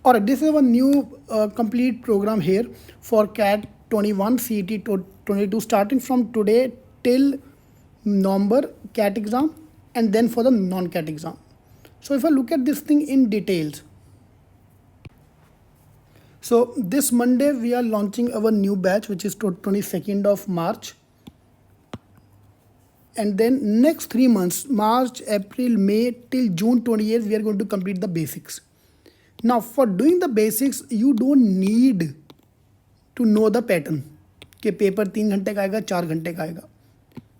Alright, this is a new complete program here for CAT 21 CET 22 starting from today till November CAT exam and then for the non-CAT exam. So if I look at this thing in details, so this Monday we are launching our new batch, which is 22nd of March. And then next 3 months, March, April, May till June 28th, we are going to complete the basics. Now for doing the basics, you don't need to know the pattern कि paper 3 घंटे का आएगा 4 घंटे का आएगा.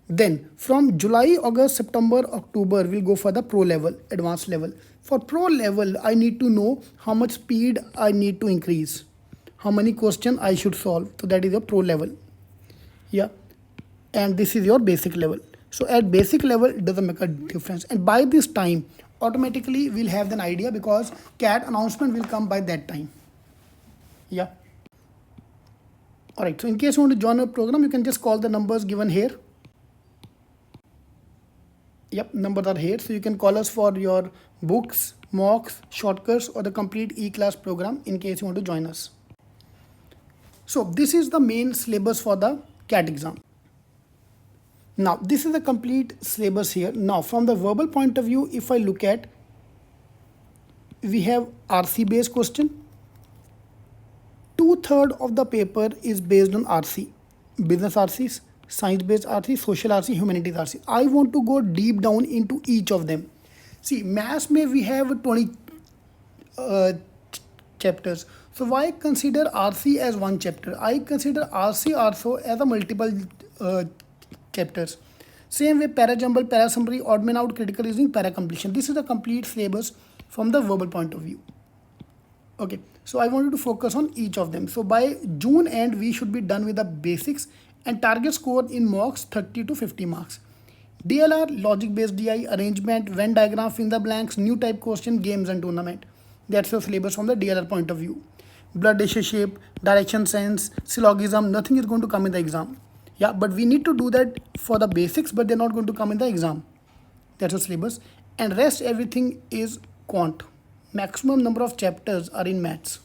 Then from July, August, September, October, we'll go for the pro level, advanced level. For pro level, I need to know how much speed I need to increase, how many questions I should solve. So that is your pro level. Yeah. And this is your basic level. So at basic level, it doesn't make a difference. And by this time, automatically we'll have an idea because CAT announcement will come by that time. Yeah. Alright, so in case you want to join our program, you can just call the numbers given here. Yep, numbers are here. So you can call us for your books, mocks, shortcuts, or the complete e-class program in case you want to join us. So this is the main syllabus for the CAT exam. Now this is the complete syllabus here. Now from the verbal point of view, if I look at, we have RC based question. 2/3 of the paper is based on RC, business RCs, science based RC, social RC, humanities RC. I want to go deep down into each of them. See, maths may we have 20 chapters. So why consider RC as one chapter? I consider RC also as a multiple chapters. Same way, para jumble, para summary, odd man out, critical reasoning, para completion. This is the complete syllabus from the verbal point of view. Okay, so I wanted to focus on each of them. So by June end, we should be done with the basics and target score in mocks 30 to 50 marks. DLR, logic based DI, arrangement, Venn diagram, fill in the blanks, new type question, games and tournament. That's the syllabus from the DLR point of view. Blood ratio shape, direction sense, syllogism, nothing is going to come in the exam. Yeah, but we need to do that for the basics, but they're not going to come in the exam. That's the syllabus. And rest everything is quant. Maximum number of chapters are in maths.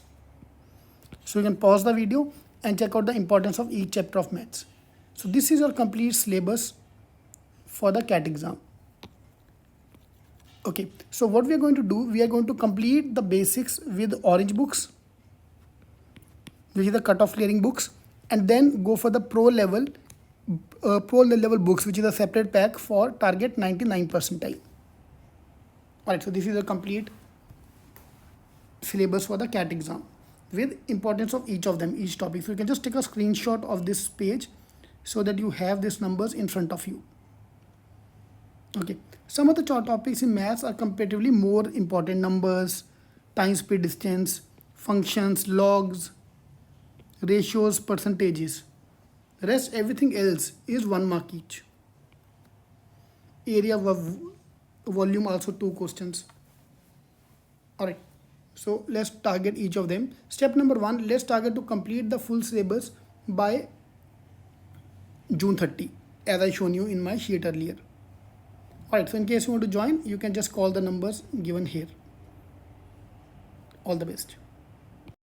So you can pause the video and check out the importance of each chapter of maths. So this is our complete syllabus for the CAT exam. Okay, so what we are going to do, we are going to complete the basics with orange books, which is the cutoff clearing books, and then go for the pro level books, which is a separate pack for target 99 percentile. Alright, so this is a complete syllabus for the CAT exam with importance of each of them, each topic. So you can just take a screenshot of this page so that you have these numbers in front of you. Okay, some of the topics in maths are comparatively more important: numbers, time, speed, distance, functions, logs, ratios, percentages. Rest everything else is 1 mark each. Area of volume also 2 questions. Alright, so let's target each of them. Step number 1, let's target to complete the full syllabus by June 30, as I shown you in my sheet earlier. Alright, so in case you want to join, you can just call the numbers given here. All the best.